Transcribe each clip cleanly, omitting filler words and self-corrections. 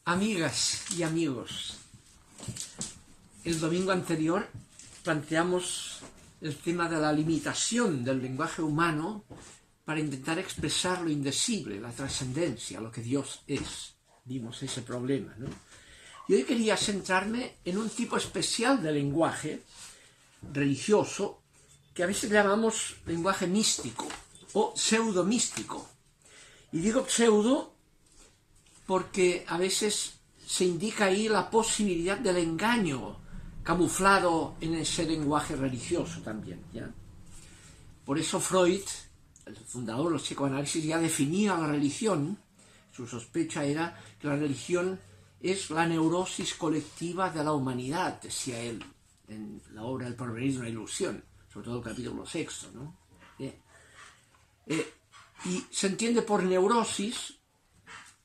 Amigas y amigos, el domingo anterior planteamos el tema de la limitación del lenguaje humano para intentar expresar lo indecible, la trascendencia, lo que Dios es. Vimos ese problema, ¿no? Y hoy quería centrarme en un tipo especial de lenguaje religioso que a veces llamamos lenguaje místico o pseudo-místico. Y digo pseudo porque a veces se indica ahí la posibilidad del engaño camuflado en ese lenguaje religioso también, ¿ya? Por eso Freud, el fundador de los psicoanálisis, ya definía la religión. Su sospecha era que la religión es la neurosis colectiva de la humanidad, decía él en la obra El porvenir de una ilusión, sobre todo el capítulo 6, ¿no? Y se entiende por neurosis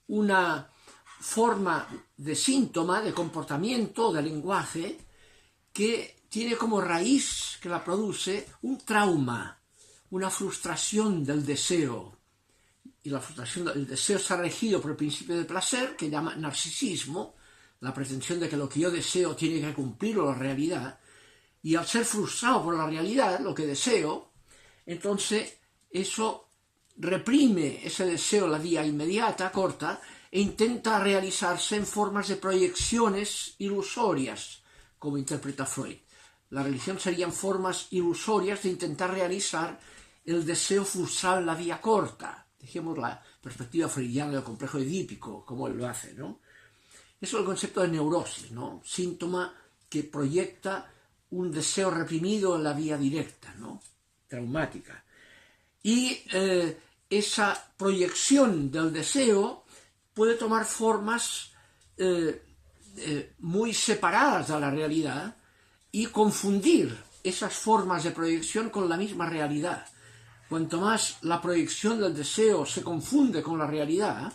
una forma de síntoma, de comportamiento, de lenguaje, que tiene como raíz, que la produce, un trauma, una frustración del deseo. Y la frustración del deseo está regido por el principio del placer, que llama narcisismo, la pretensión de que lo que yo deseo tiene que cumplirlo la realidad, y al ser frustrado por la realidad, lo que deseo, entonces eso reprime ese deseo la vía inmediata, corta, e intenta realizarse en formas de proyecciones ilusorias, como interpreta Freud. La religión serían formas ilusorias de intentar realizar el deseo frustrado en la vía corta. Dejemos la perspectiva freudiana del complejo edípico, como él lo hace, ¿no? Eso es el concepto de neurosis, ¿no? Síntoma que proyecta un deseo reprimido en la vía directa, ¿no? Traumática. Y esa proyección del deseo puede tomar formas muy separadas de la realidad y confundir esas formas de proyección con la misma realidad. Cuanto más la proyección del deseo se confunde con la realidad,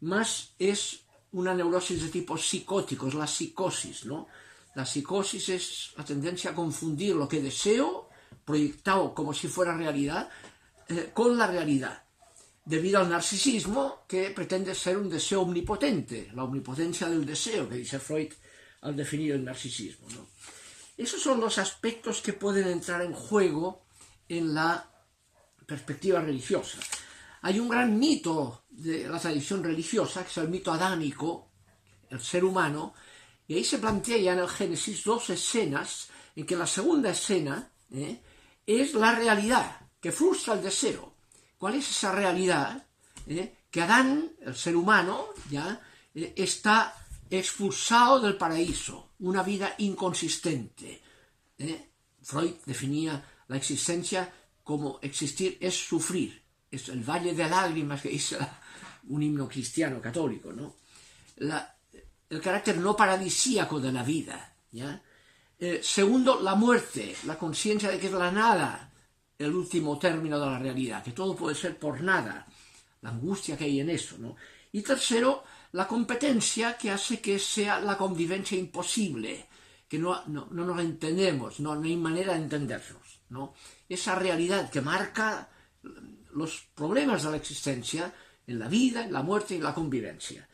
más es una neurosis de tipo psicótico, es la psicosis, ¿no? La psicosis es la tendencia a confundir lo que deseo, proyectado como si fuera realidad, con la realidad, debido al narcisismo que pretende ser un deseo omnipotente, la omnipotencia del deseo, que dice Freud al definir el narcisismo, ¿no? Esos son los aspectos que pueden entrar en juego en la perspectiva religiosa. Hay un gran mito de la tradición religiosa, que es el mito adámico, el ser humano, y ahí se plantea ya en el Génesis dos escenas, en que la segunda escena es la realidad, que frustra el deseo. ¿Cuál es esa realidad? Que Adán, el ser humano, ya está expulsado del paraíso, una vida inconsistente. Freud definía la existencia como existir es sufrir, es el valle de lágrimas que dice un himno cristiano católico, ¿no? El carácter no paradisíaco de la vida, ¿ya? Segundo, la muerte, la conciencia de que es la nada el último término de la realidad, que todo puede ser por nada, la angustia que hay en eso, ¿no? Y tercero, la competencia que hace que sea la convivencia imposible, que no nos entendemos, no hay manera de entendernos, ¿no? Esa realidad que marca los problemas de la existencia en la vida, en la muerte y en la convivencia.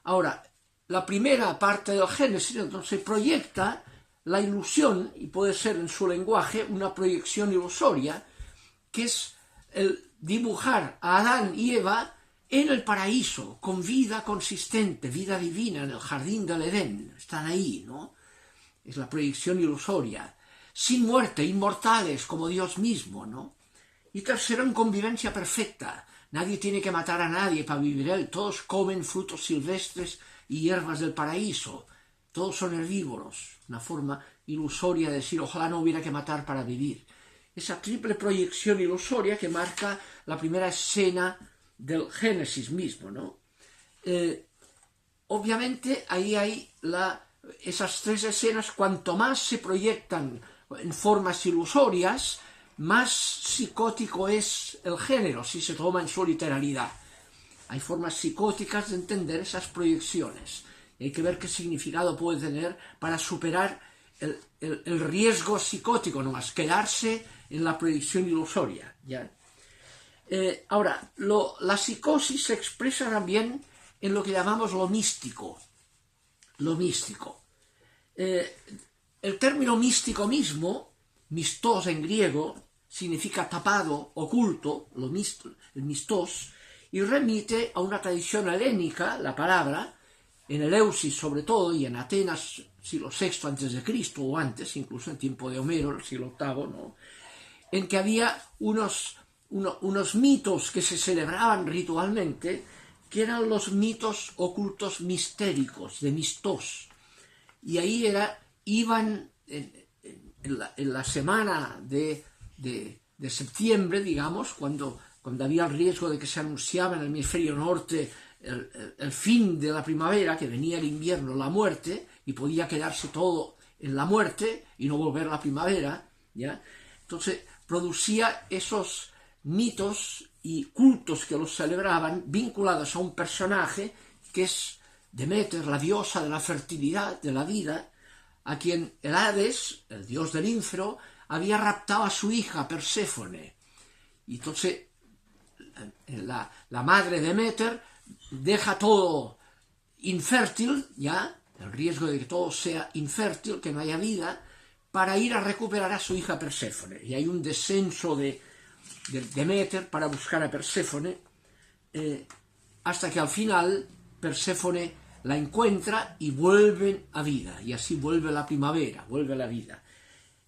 Ahora, la primera parte del Génesis entonces proyecta la ilusión, y puede ser en su lenguaje una proyección ilusoria, que es el dibujar a Adán y Eva en el paraíso, con vida consistente, vida divina, en el jardín del Edén. Están ahí, ¿no? Es la proyección ilusoria. Sin muerte, inmortales, como Dios mismo, ¿no? Y tercero, en convivencia perfecta. Nadie tiene que matar a nadie para vivir él. Todos comen frutos silvestres y hierbas del paraíso. Todos son herbívoros, una forma ilusoria de decir, ojalá no hubiera que matar para vivir. Esa triple proyección ilusoria que marca la primera escena del Génesis mismo, ¿no? Obviamente ahí hay esas tres escenas, cuanto más se proyectan en formas ilusorias, más psicótico es el género, si se toma en su literalidad. Hay formas psicóticas de entender esas proyecciones. Hay que ver qué significado puede tener para superar el riesgo psicótico, nomás quedarse en la proyección ilusoria, ¿ya? Ahora, la psicosis se expresa también en lo que llamamos lo místico. Lo místico. El término místico mismo, mistos en griego, significa tapado, oculto, el mistos, y remite a una tradición helénica, la palabra, en Eleusis sobre todo, y en Atenas, siglo VI a.C., o antes, incluso en tiempo de Homero, el siglo VIII, ¿no?, en que había unos mitos que se celebraban ritualmente, que eran los mitos ocultos mistéricos, de mistos. Y ahí iban en la semana de septiembre, digamos, cuando había el riesgo de que se anunciaba en el hemisferio norte el fin de la primavera, que venía el invierno, la muerte, y podía quedarse todo en la muerte y no volver a la primavera, ¿ya? Entonces producía esos mitos y cultos que los celebraban vinculados a un personaje que es Demeter, la diosa de la fertilidad, de la vida, a quien el Hades, el dios del ínfero, había raptado a su hija Perséfone. Y entonces la madre Demeter deja todo infértil, ya, el riesgo de que todo sea infértil, que no haya vida, para ir a recuperar a su hija Perséfone. Y hay un descenso de Demeter para buscar a Perséfone, hasta que al final Perséfone la encuentra y vuelven a vida, y así vuelve la primavera, vuelve la vida.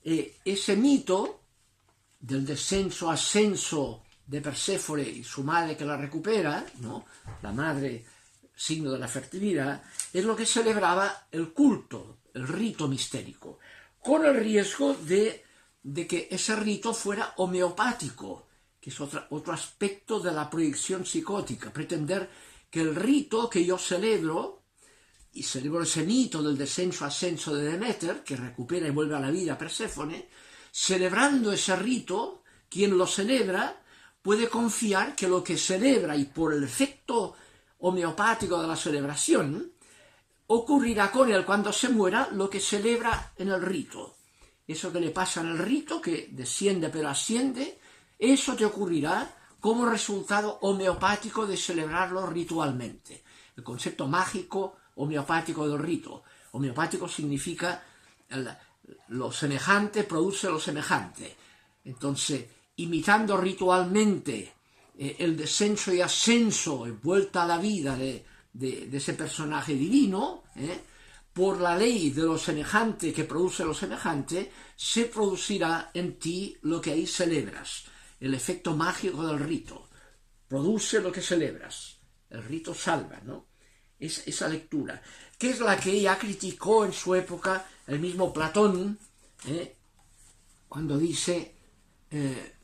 Ese mito del descenso-ascenso de Perséfone y su madre que la recupera, ¿no?, la madre, signo de la fertilidad, es lo que celebraba el culto, el rito mistérico, con el riesgo de que ese rito fuera homeopático, que es otro aspecto de la proyección psicótica, pretender que el rito que yo celebro, y celebro ese mito del descenso-ascenso de Demeter, que recupera y vuelve a la vida a Perséfone, celebrando ese rito, quien lo celebra puede confiar que lo que celebra, y por el efecto homeopático de la celebración, ocurrirá con él cuando se muera lo que celebra en el rito. Eso que le pasa en el rito, que desciende pero asciende, eso te ocurrirá como resultado homeopático de celebrarlo ritualmente. El concepto mágico homeopático del rito. Homeopático significa lo semejante produce lo semejante. Entonces, imitando ritualmente el descenso y ascenso y vuelta a la vida de ese personaje divino, por la ley de lo semejante que produce lo semejante, se producirá en ti lo que ahí celebras. El efecto mágico del rito produce lo que celebras. El rito salva, ¿no? Es esa lectura, que es la que ella criticó en su época el mismo Platón, cuando dice,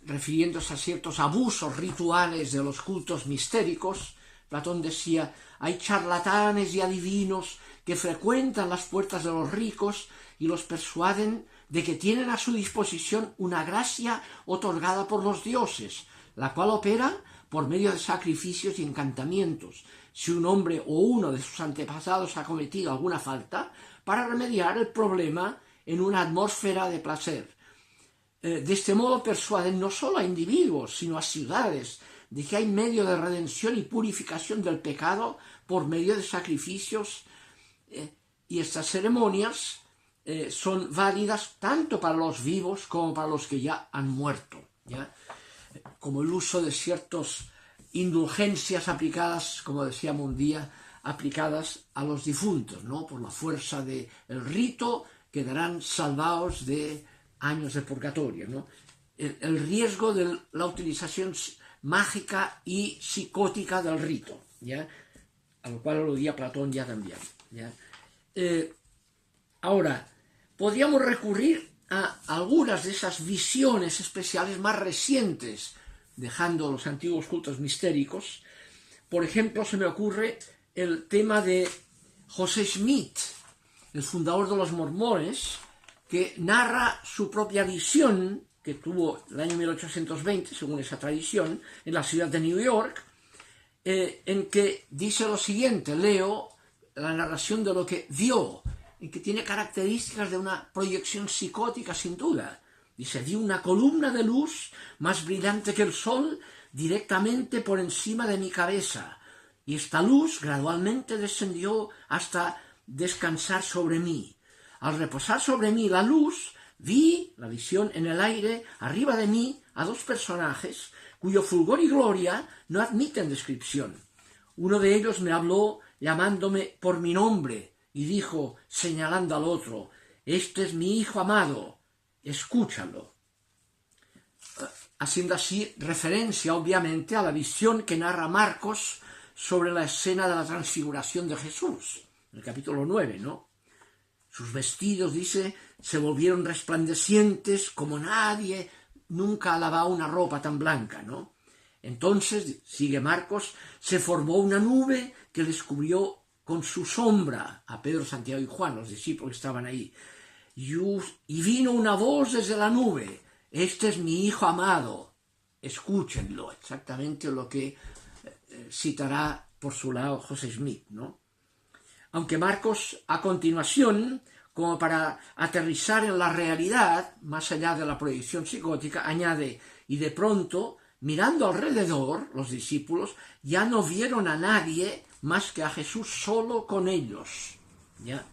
refiriéndose a ciertos abusos rituales de los cultos mistéricos, Platón decía: hay charlatanes y adivinos que frecuentan las puertas de los ricos y los persuaden de que tienen a su disposición una gracia otorgada por los dioses, la cual opera por medio de sacrificios y encantamientos, si un hombre o uno de sus antepasados ha cometido alguna falta, para remediar el problema en una atmósfera de placer. De este modo persuaden no solo a individuos, sino a ciudades, de que hay medio de redención y purificación del pecado por medio de sacrificios, y estas ceremonias son válidas tanto para los vivos como para los que ya han muerto, ¿ya? Como el uso de ciertas indulgencias aplicadas, como decíamos un día, aplicadas a los difuntos, ¿no? Por la fuerza del rito quedarán salvados de años de purgatorio, ¿no? El riesgo de la utilización mágica y psicótica del rito, ¿ya? A lo cual aludía Platón ya también, ¿ya? Ahora, podríamos recurrir a algunas de esas visiones especiales más recientes, dejando los antiguos cultos mistéricos. Por ejemplo, se me ocurre el tema de José Smith, el fundador de los mormones, que narra su propia visión, que tuvo el año 1820, según esa tradición, en la ciudad de New York, en que dice lo siguiente, leo la narración de lo que vio, en que tiene características de una proyección psicótica sin duda. Dice: vi una columna de luz más brillante que el sol directamente por encima de mi cabeza, y esta luz gradualmente descendió hasta descansar sobre mí. Al reposar sobre mí la luz, vi la visión en el aire, arriba de mí, a dos personajes, cuyo fulgor y gloria no admiten descripción. Uno de ellos me habló llamándome por mi nombre y dijo, señalando al otro, este es mi hijo amado, escúchalo. Haciendo así referencia, obviamente, a la visión que narra Marcos sobre la escena de la transfiguración de Jesús, en el capítulo 9, ¿no? Sus vestidos, dice, se volvieron resplandecientes como nadie nunca ha lavado una ropa tan blanca, ¿no? Entonces, sigue Marcos, se formó una nube que les cubrió con su sombra a Pedro, Santiago y Juan, los discípulos que estaban ahí. Y vino una voz desde la nube, este es mi hijo amado, escúchenlo, exactamente lo que citará por su lado José Smith, ¿no? Aunque Marcos, a continuación, como para aterrizar en la realidad, más allá de la proyección psicótica, añade, y de pronto, mirando alrededor, los discípulos ya no vieron a nadie más que a Jesús solo con ellos. ¿Ya?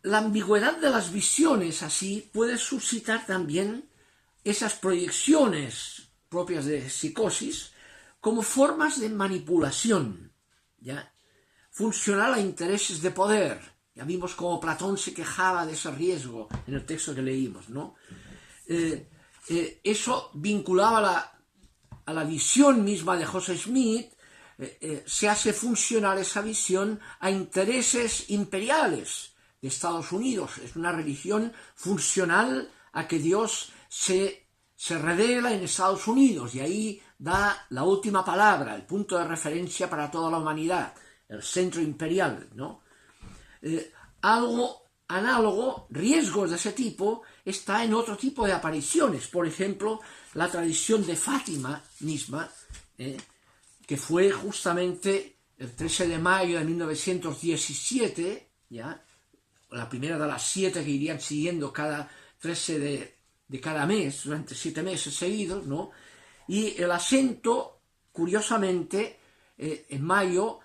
La ambigüedad de las visiones, así, puede suscitar también esas proyecciones propias de psicosis como formas de manipulación, ¿ya? Funcional a intereses de poder. Ya vimos cómo Platón se quejaba de ese riesgo en el texto que leímos, ¿no? Eso vinculaba a la visión misma de José Smith, se hace funcional esa visión a intereses imperiales de Estados Unidos. Es una religión funcional a que Dios se revela en Estados Unidos y ahí da la última palabra, el punto de referencia para toda la humanidad, el centro imperial, ¿no? Algo análogo, riesgos de ese tipo, está en otro tipo de apariciones. Por ejemplo, la tradición de Fátima misma, que fue justamente el 13 de mayo de 1917, ¿ya? La primera de las 7 que irían siguiendo cada 13 de cada mes, durante 7 meses seguidos, ¿no? Y el acento, curiosamente, en mayo,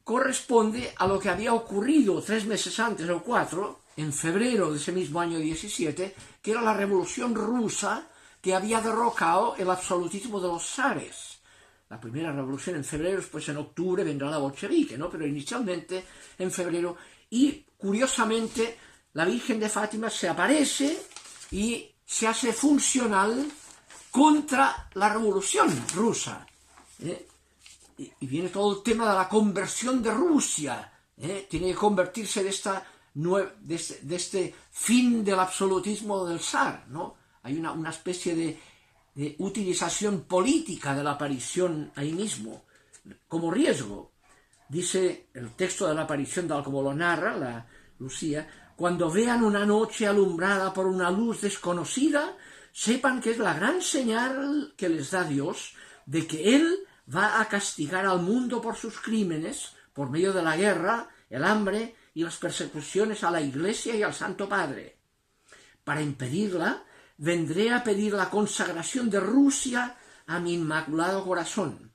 corresponde a lo que había ocurrido 3 meses antes o 4, en febrero de ese mismo año 17, que era la Revolución Rusa que había derrocado el absolutismo de los zares. La primera revolución en febrero, después en octubre vendrá la bolchevique, ¿no? Pero inicialmente en febrero. Y, curiosamente, la Virgen de Fátima se aparece y se hace funcional contra la Revolución Rusa. Y viene todo el tema de la conversión de Rusia. Tiene que convertirse de este fin del absolutismo del zar, ¿no? Hay una especie de utilización política de la aparición ahí mismo, como riesgo. Dice el texto de la aparición, tal como lo narra la Lucía, cuando vean una noche alumbrada por una luz desconocida, sepan que es la gran señal que les da Dios de que Él va a castigar al mundo por sus crímenes, por medio de la guerra, el hambre y las persecuciones a la Iglesia y al Santo Padre. Para impedirla, vendré a pedir la consagración de Rusia a mi inmaculado corazón.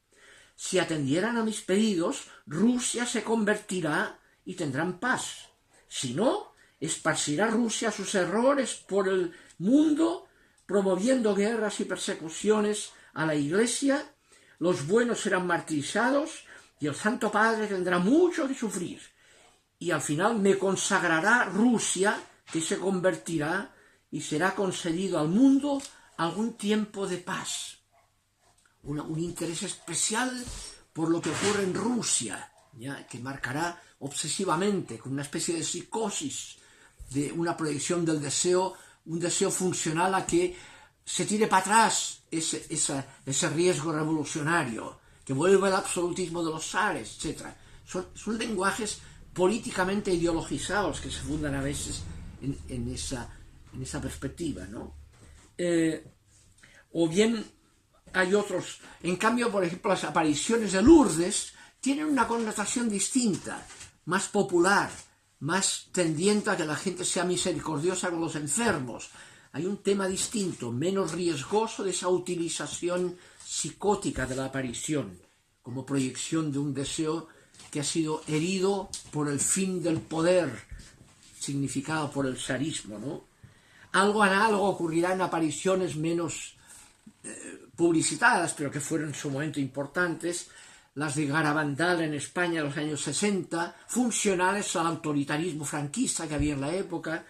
Si atendieran a mis pedidos, Rusia se convertirá y tendrán paz. Si no, esparcirá Rusia sus errores por el mundo, promoviendo guerras y persecuciones a la Iglesia. Los buenos serán martirizados y el Santo Padre tendrá mucho que sufrir. Y al final me consagrará Rusia, que se convertirá y será concedido al mundo algún tiempo de paz. Un interés especial por lo que ocurre en Rusia, ¿ya? Que marcará obsesivamente, con una especie de psicosis, de una proyección del deseo, un deseo funcional a que se tire para atrás ese riesgo revolucionario, que vuelva el absolutismo de los zares, etc. Son lenguajes políticamente ideologizados que se fundan a veces en esa perspectiva, ¿no? O bien hay otros. En cambio, por ejemplo, las apariciones de Lourdes tienen una connotación distinta, más popular, más tendiente a que la gente sea misericordiosa con los enfermos. Hay un tema distinto, menos riesgoso de esa utilización psicótica de la aparición, como proyección de un deseo que ha sido herido por el fin del poder, significado por el zarismo, ¿no? Algo análogo ocurrirá en apariciones menos publicitadas, pero que fueron en su momento importantes, las de Garabandal en España en los años 60, funcionales al autoritarismo franquista que había en la época,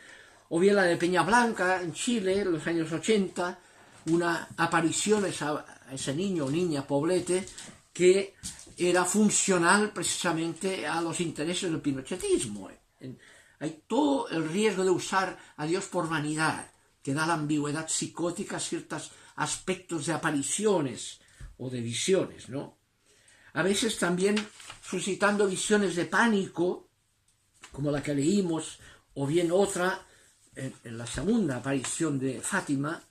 o bien la de Peñablanca en Chile en los años 80, una aparición a ese niño o niña poblete que era funcional precisamente a los intereses del pinochetismo. Hay todo el riesgo de usar a Dios por vanidad, que da la ambigüedad psicótica a ciertos aspectos de apariciones o de visiones, ¿no? A veces también suscitando visiones de pánico, como la que leímos, o bien otra en la segunda aparición de Fátima,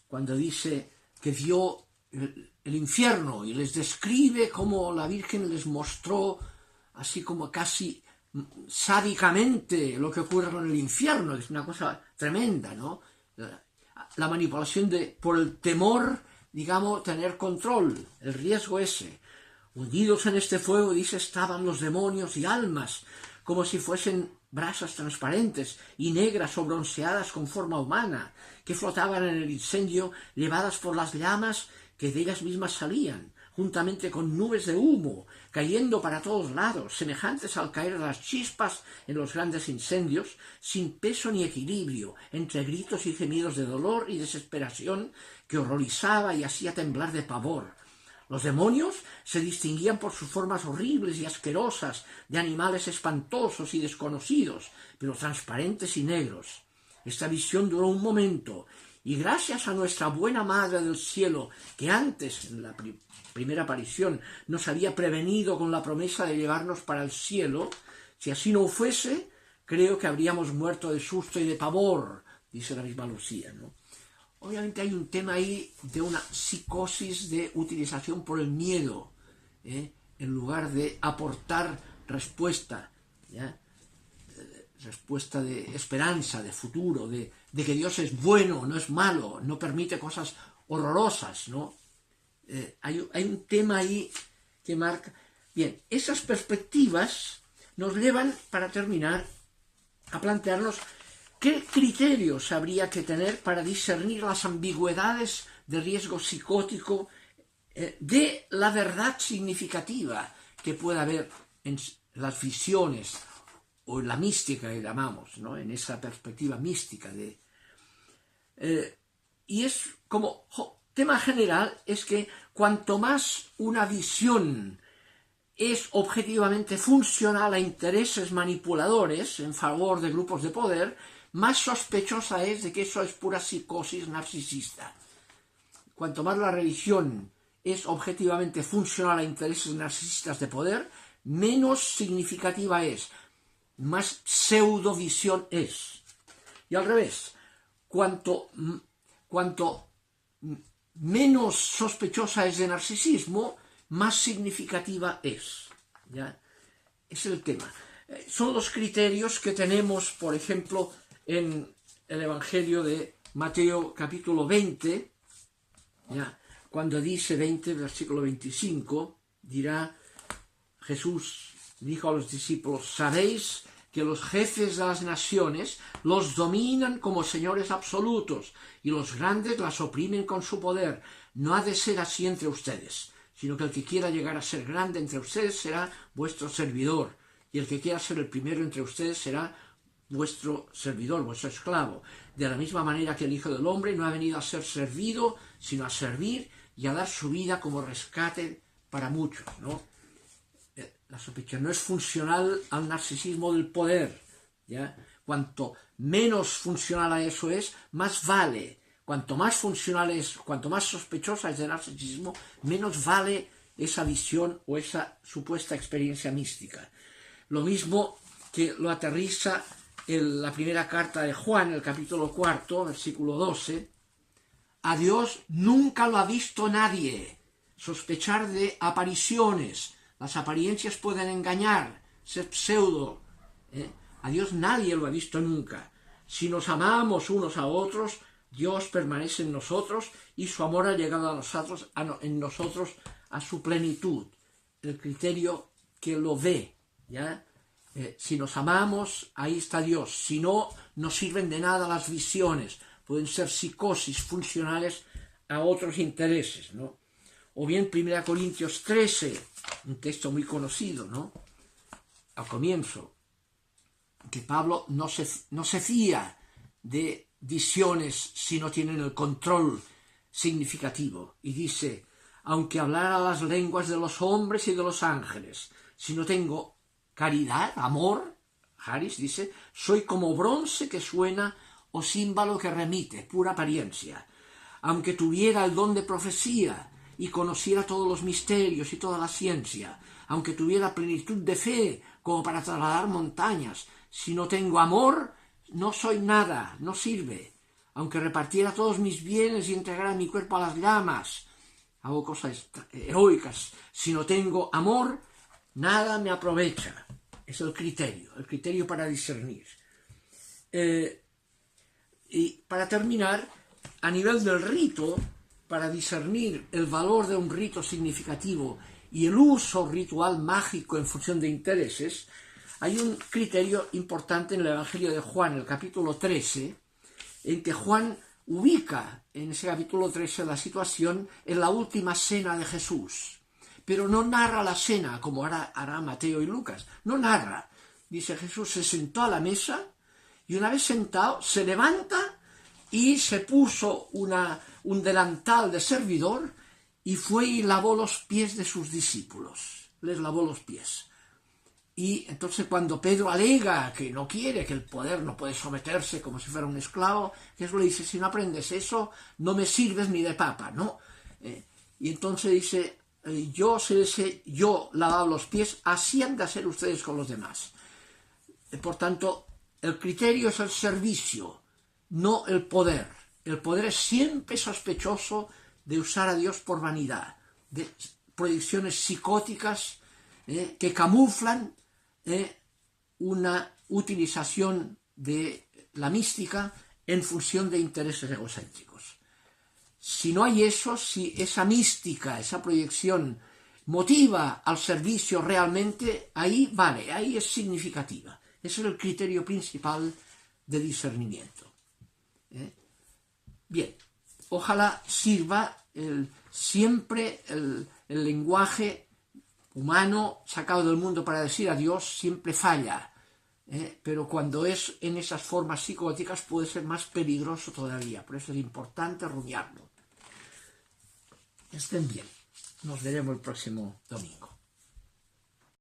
cuando dice que vio el infierno y les describe cómo la Virgen les mostró, así como casi sádicamente, lo que ocurre con el infierno. Es una cosa tremenda, ¿no? La manipulación por el temor, digamos, tener control, el riesgo ese. Hundidos en este fuego, dice, estaban los demonios y almas, como si fuesen brasas transparentes y negras o bronceadas con forma humana, que flotaban en el incendio, llevadas por las llamas que de ellas mismas salían, juntamente con nubes de humo, cayendo para todos lados, semejantes al caer de las chispas en los grandes incendios, sin peso ni equilibrio, entre gritos y gemidos de dolor y desesperación que horrorizaba y hacía temblar de pavor. Los demonios se distinguían por sus formas horribles y asquerosas, de animales espantosos y desconocidos, pero transparentes y negros. Esta visión duró un momento, y gracias a nuestra buena Madre del Cielo, que antes, en la primera aparición, nos había prevenido con la promesa de llevarnos para el cielo, si así no fuese, creo que habríamos muerto de susto y de pavor, dice la misma Lucía, ¿no? Obviamente hay un tema ahí de una psicosis de utilización por el miedo, en lugar de aportar respuesta, ¿ya? Respuesta de esperanza, de futuro, de que Dios es bueno, no es malo, no permite cosas horrorosas, ¿no? Hay un tema ahí que marca. Bien, esas perspectivas nos llevan, para terminar, a plantearnos qué criterios habría que tener para discernir las ambigüedades de riesgo psicótico de la verdad significativa que pueda haber en las visiones o en la mística que llamamos, ¿no? En esa perspectiva mística y es como tema general, es que cuanto más una visión es objetivamente funcional a intereses manipuladores en favor de grupos de poder, más sospechosa es de que eso es pura psicosis narcisista. Cuanto más la religión es objetivamente funcional a intereses narcisistas de poder, menos significativa es, más pseudovisión es. Y al revés, cuanto menos sospechosa es de narcisismo, más significativa es. ¿Ya? Es el tema. Son los criterios que tenemos, por ejemplo, en el Evangelio de Mateo capítulo 20, ¿ya? Cuando dice 20, versículo 25, dirá, Jesús dijo a los discípulos, sabéis que los jefes de las naciones los dominan como señores absolutos y los grandes las oprimen con su poder. No ha de ser así entre ustedes, sino que el que quiera llegar a ser grande entre ustedes será vuestro servidor, y el que quiera ser el primero entre ustedes será vuestro servidor, vuestro esclavo. De la misma manera que el Hijo del Hombre no ha venido a ser servido, sino a servir y a dar su vida como rescate para muchos, ¿no? La sospecha no es funcional al narcisismo del poder, ¿ya? Cuanto menos funcional a eso es, más vale. Cuanto más funcional es, cuanto más sospechosa es del narcisismo, menos vale esa visión o esa supuesta experiencia mística. Lo mismo que lo aterriza en la primera carta de Juan, el capítulo 4, versículo 12. A Dios nunca lo ha visto nadie. Sospechar de apariciones. Las apariencias pueden engañar, ser pseudo. A Dios nadie lo ha visto nunca. Si nos amamos unos a otros, Dios permanece en nosotros y su amor ha llegado en nosotros a su plenitud. El criterio que lo ve, ¿ya? Si nos amamos, ahí está Dios. Si no, no sirven de nada las visiones. Pueden ser psicosis funcionales a otros intereses, ¿no? O bien 1 Corintios 13, un texto muy conocido, ¿no? Al comienzo, que Pablo no se fía de visiones si no tienen el control significativo. Y dice, aunque hablara las lenguas de los hombres y de los ángeles, si no tengo caridad, amor, Harris dice, soy como bronce que suena o címbalo que remite, pura apariencia. Aunque tuviera el don de profecía y conociera todos los misterios y toda la ciencia, aunque tuviera plenitud de fe como para trasladar montañas, si no tengo amor, no soy nada, no sirve. Aunque repartiera todos mis bienes y entregara mi cuerpo a las llamas, hago cosas heroicas, si no tengo amor, nada me aprovecha. Es el criterio para discernir. Y para terminar, a nivel del rito, para discernir el valor de un rito significativo y el uso ritual mágico en función de intereses, hay un criterio importante en el Evangelio de Juan, el capítulo 13, en que Juan ubica en ese capítulo 13 la situación en la última cena de Jesús. Pero no narra la cena como hará Mateo y Lucas. No narra. Dice, Jesús se sentó a la mesa y una vez sentado se levanta y se puso un delantal de servidor y fue y lavó los pies de sus discípulos. Les lavó los pies. Y entonces cuando Pedro alega que no quiere, que el poder no puede someterse como si fuera un esclavo, Jesús le dice, si no aprendes eso, no me sirves ni de papa, ¿no? Y entonces dice, yo lavaba los pies, así han de hacer ustedes con los demás. Por tanto, el criterio es el servicio, no el poder. El poder es siempre sospechoso de usar a Dios por vanidad, de proyecciones psicóticas que camuflan una utilización de la mística en función de intereses egocéntricos. Si no hay eso, si esa mística, esa proyección motiva al servicio realmente, ahí vale, ahí es significativa. Ese es el criterio principal de discernimiento. Bien, ojalá sirva siempre el lenguaje humano sacado del mundo para decir a Dios siempre falla, pero cuando es en esas formas psicóticas puede ser más peligroso todavía, por eso es importante rumiarlo. Estén bien, nos veremos el próximo domingo.